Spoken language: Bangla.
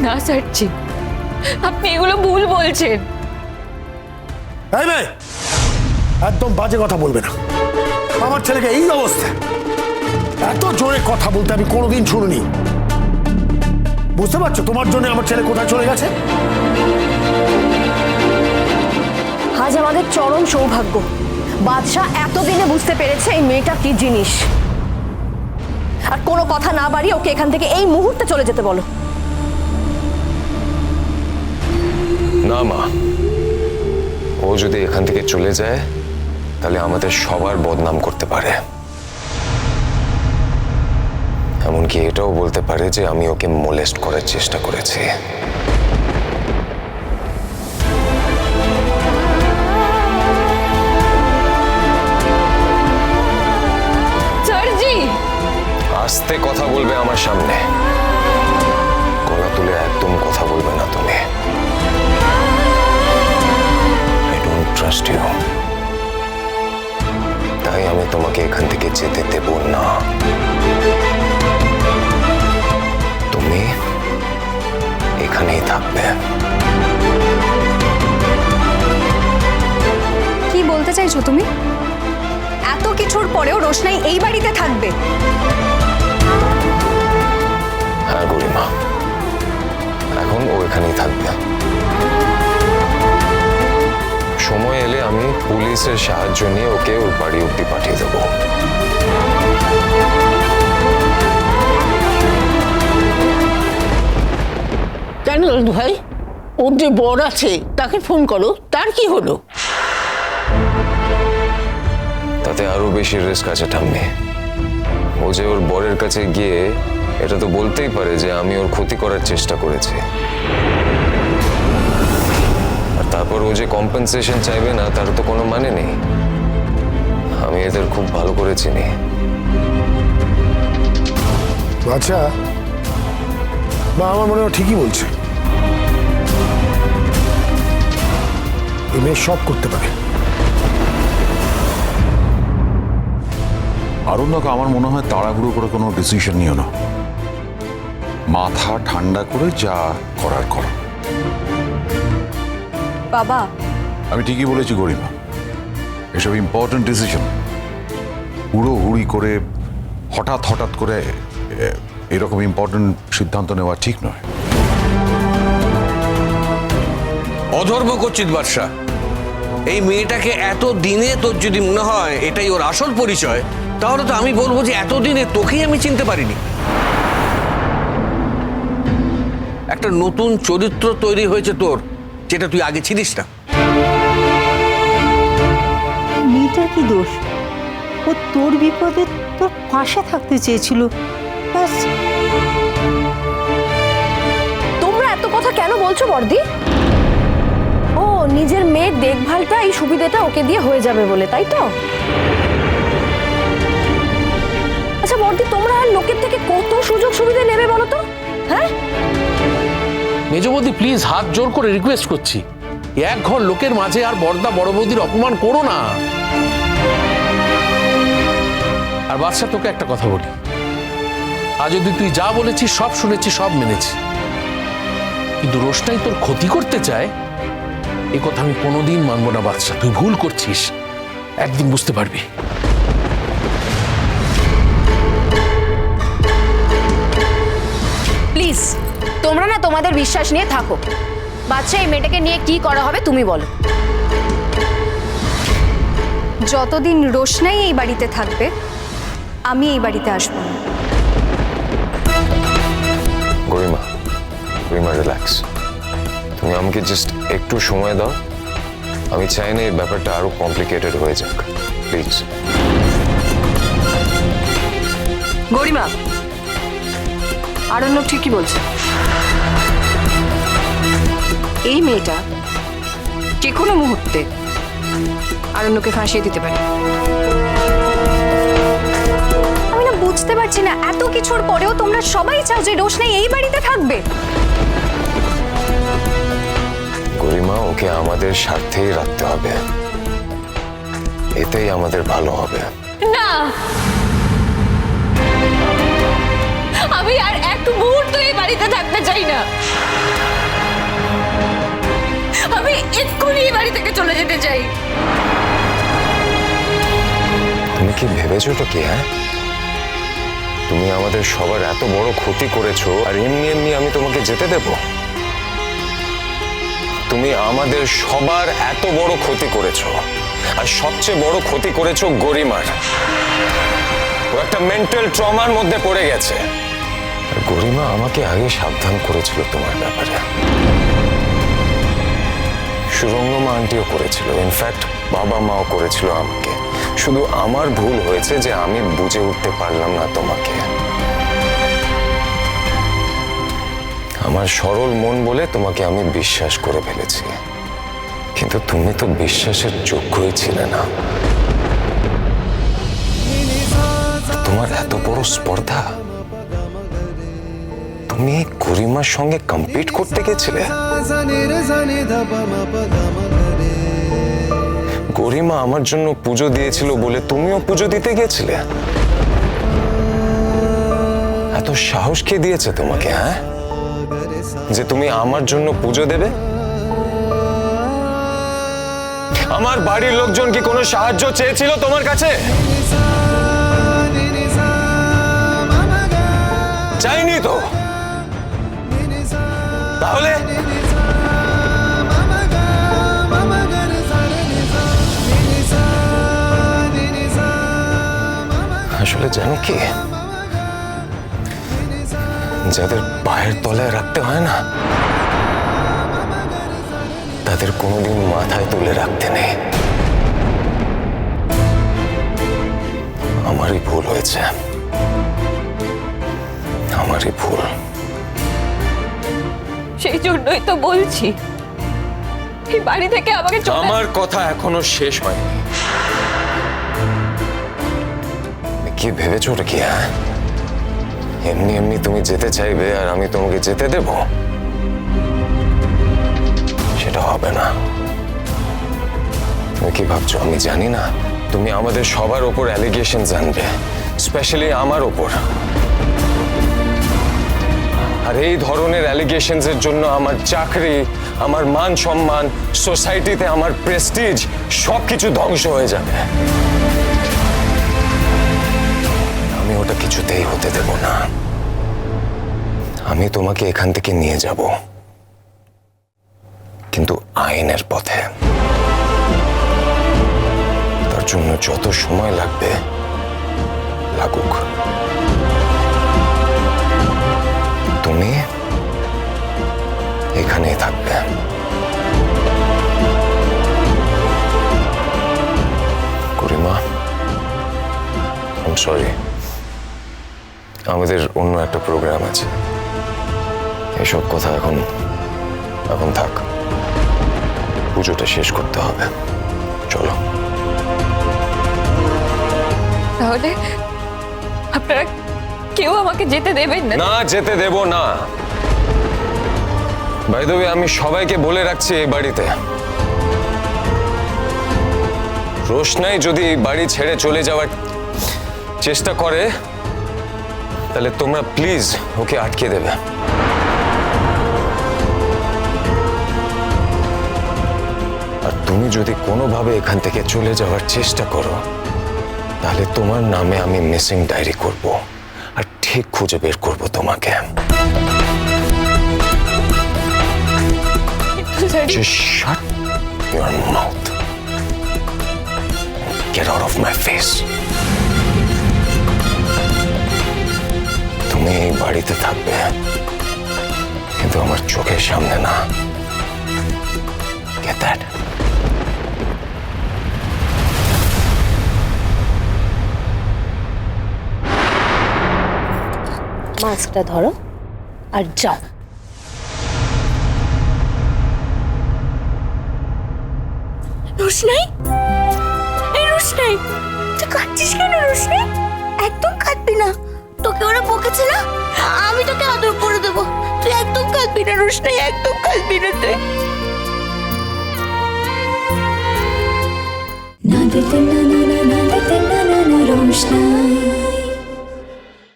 না স্যারজি, আপনি এগুলো ভুল বলছেন। এই মেয়ে, একদম বাজে কথা বলবে না। আমার ছেলেকে এই অবস্থা, এত জোরে কথা বলতে আমি কোনোদিন শুনিনি। বুঝতে পারছো তোমার জন্য আমার ছেলে কোথায় চলে গেছে? আজ আমাদের চরম সৌভাগ্য, বাদশাহ এতদিনে বুঝতে পেরেছে এই মেয়েটা কি জিনিস। আর কোনো কথা না বাড়িয়ে ওকে এখান থেকে এই মুহূর্তে চলে যেতে বলো। না মা, ও যদি এখান থেকে চলে যায় তাহলে আমাদের সবার বদনাম করতে পারে। এমনকি এটাও বলতে পারে যে আমি ওকে মোলেস্ট করার চেষ্টা করেছি। স্যারজি, আস্তে কথা বলবে আমার সামনে, গলা তুলে একদম কথা বলবে না তুমি। আই ডোন্ট ট্রাস্ট ইউ, তাই আমি তোমাকে এখান থেকে যেতে দেব না। তুমি এখানেই থাকবে। কি বলতে চাইছো তুমি? এত কিছুর পরেও রোশনাই এই বাড়িতে থাকবে? হ্যাঁ গরিমা, এখন ও এখানেই থাকবে। সময় এলে আমি পুলিশের সাহায্য নিয়ে ওকে ওর বাড়ি অব্দি পাঠিয়ে দেবো। কেন লালু ভাই, ওর যে বর আছে তাকে ফোন করো, তার কি হলো? তাতে আরো বেশি রিস্ক আছে ঠাম্মি। ও যে ওর বরের কাছে গিয়ে এটা তো বলতেই পারে যে আমি ওর ক্ষতি করার চেষ্টা করেছি, আর তারপর ও যে কম্পেনসেশন চাইবে না তার তো কোনো মানে নেই। আমি এদের খুব ভালো করে চিনি। আচ্ছা, বা আমার মনে হয় ঠিকই বলছে। এই মেয়ে সব করতে পারে। আরণ্যকে আমার মনে হয় তাড়াহুড়ো করে কোনো ডিসিশন নিও না, মাথা ঠান্ডা করে যা করার করো। বাবা, আমি ঠিকই বলেছি গরিমা, এসব ইম্পর্টেন্ট ডিসিশন হুড়োহুড়ি করে হঠাৎ হঠাৎ করে এরকম ইম্পর্টেন্ট সিদ্ধান্ত নেওয়া ঠিক নয়। অধর্ম করছিস বাদশা। এই মেয়েটাকে এত দিনে তোর যদি মনে হয় এটাই ওর আসল পরিচয়, তাহলে তো আমি বলবো যে এতদিনে তোকেই আমি চিনতে পারিনি। একটা নতুন চরিত্র তৈরি হয়েছে তোর, যেটা তুই আগে ছিলিস না। মেয়েটার কি দোষ? ও তোর বিপদে তোর পাশে থাকতে চেয়েছিল, ব্যাস। তোমরা এত কথা কেন বলছো বর্দি? ও নিজের মেয়ের দেখভালটা, এই সুবিধাটা ওকে দিয়ে হয়ে যাবে বলে, তাই তো? আচ্ছা বর্দি, তোমরা আর লোকের থেকে কত সুযোগ সুবিধা নেবে বলো তো? হ্যাঁ, মেজবৌদি প্লিজ হাত জোর করে রিকোয়েস্ট করছি, এক ঘর লোকের মাঝে আর বড়দা বড় বৌদির অপমান করো না। আর বাদশা, তোকে একটা কথা বলি, আজ যদি তুই যা বলেছিস সব শুনেছি, সব মেনেছি, কিন্তু রোশনাই তোর ক্ষতি করতে চায়, এ কথা আমি কোনোদিন মানবো না বাদশা। তুই ভুল করছিস, একদিন বুঝতে পারবি। প্লিজ তোমরা না তোমাদের বিশ্বাস নিয়ে থাকো। বাচ্চা, এই মেয়েটাকে নিয়ে কি করা হবে তুমি বলো। যতদিন রোশনাই এই বাড়িতে থাকবে, আমি এই বাড়িতে আসবো না। গরিমা, গরিমা রিল্যাক্স, তুমি আমাকে জাস্ট একটু সময় দাও। আমি চাই না এই ব্যাপারটা আরো কমপ্লিকেটেড হয়ে যাক, প্লিজ। গরিমা, আরণ্য ঠিকই বলছে। এই মেয়েটা যে কোনো মুহূর্তে আরণ্যকে ফাঁসিয়ে দিতে পারে। আমি না বুঝতে পারছি না, এত কিছুর পরেও তোমরা সবাই চাও যে রোশনাই এই বাড়িতে থাকবে। গরিমা, ওকে আমাদের স্বার্থেই রাখতে হবে, এতেই আমাদের ভালো হবে। না, আমি আর এক মুহূর্ত এই বাড়িতে থাকতে চাই না। এক্ষুনি এই বাড়ি থেকে চলে যেতে চাই। তুমি কি ভেবেছো তো কি? হ্যাঁ, তুমি আমাদের সবার এত বড় ক্ষতি করেছো, আর এমনি এমনি আমি তোমাকে যেতে দেব? তুমি আমাদের সবার এত বড় ক্ষতি করেছো, আর সবচেয়ে বড় ক্ষতি করেছো গরিমার। ও একটা মেন্টাল ট্রমার মধ্যে পড়ে গেছে। আর গরিমা আমাকে আগে সাবধান করেছিল তোমার ব্যাপারে। সুরঙ্গমা আন্টিও করেছিল, ইনফ্যাক্ট বাবা মাও করেছিল আমাকে। শুধু আমার ভুল হয়েছে যে আমি বুঝে উঠতে পারলাম না তোমাকে। আমার সরল মন বলে তোমাকে আমি বিশ্বাস করে ফেলেছি, কিন্তু তুমি তো বিশ্বাসের যোগ্যই ছিলে না। তোমার এত বড় স্পর্ধা, তুমি গরিমার সঙ্গে কম্পিট করতে গেছিলে। গরিমা আমার জন্য পুজো দিয়েছিল বলে তুমিও পুজো দিতে গেছিলে। এত সাহস কে দিয়েছে তোমাকে, হ্যাঁ, যে তুমি আমার জন্য পুজো দেবে? আমার বাড়ির লোকজন কি কোনো সাহায্য চেয়েছিল তোমার কাছে? চাইনি তো। তাহলে আসলে জানো কি, যাদের পায়ের তলায় রাখতে হয় না, তাদের কোনোদিন মাথায় তুলে রাখতে নেই। আমারই ভুল হয়েছে, আমারই ভুল। সেই জন্যই তো বলছি এই বাড়ি থেকে আমাকে আমার কথা এখনো শেষ হয়নি। কি ভেবেছো ওটা কি? হ্যাঁ, এমনি এমনি তুমি যেতে চাইবে আর আমি তোমাকে যেতে দেব? সেটা হবে না। তুমি কি ভাবছো আমি জানি না? তুমি আমাদের সবার ওপর অ্যালিগেশন জানবে, স্পেশালি আমার ওপর। আর এই ধরনের অ্যালিগেশনস এর জন্য আমার চাকরি, আমার মান সম্মান, সোসাইটিতে আমার প্রেস্টিজ সবকিছু ধ্বংস হয়ে যাবে। আমি ওটা কিছুতেই হতে দেব না। আমি তোমাকে এখান থেকে নিয়ে যাব, কিন্তু আইনের পথে। তার জন্য যত সময় লাগবে লাগুক। তুমি এখানেই থাকবে। গরিমা, সরি, আমাদের অন্য একটা প্রোগ্রাম আছে। এসব কথা এখন থাক। পুজোটা শেষ করতে হবে। চলো। তাহলে আপনারা কেউ আমাকে যেতে দেবেন না? না, যেতে দেব না। বাই দ্য ওয়ে, আমি সবাইকে বলে রাখছি এই বাড়িতে, রোশনাই যদি এই বাড়ি ছেড়ে চলে যাওয়ার চেষ্টা করে, তাহলে তোমরা প্লিজ ওকে আটকে দেবে। আর তুমি যদি কোনোভাবে এখান থেকে চলে যাওয়ার চেষ্টা করো, তাহলে তোমার নামে আমি মিসিং ডায়েরি করব, আর ঠিক খুঁজে বের করব তোমাকে। Just shut your mouth. Get out of my face. তুমি এই বাড়িতে থাকবে, কিন্তু আমার চোখের সামনে না। Get that? মাস্কটা ধরো আর যাও। রোশনাই, এই রোশনাই, তুই কাঁদছিস কেন? রোশনাই, একদম কাঁদবি না। তোকে ওরা বকেছে না, আমি তোকে আদর করে দেবো। তুই একদম কাঁদবি না রোশনাই, একদম কাঁদবি না তুই। না দিতে না না না না দিতে না না না রোশনাই।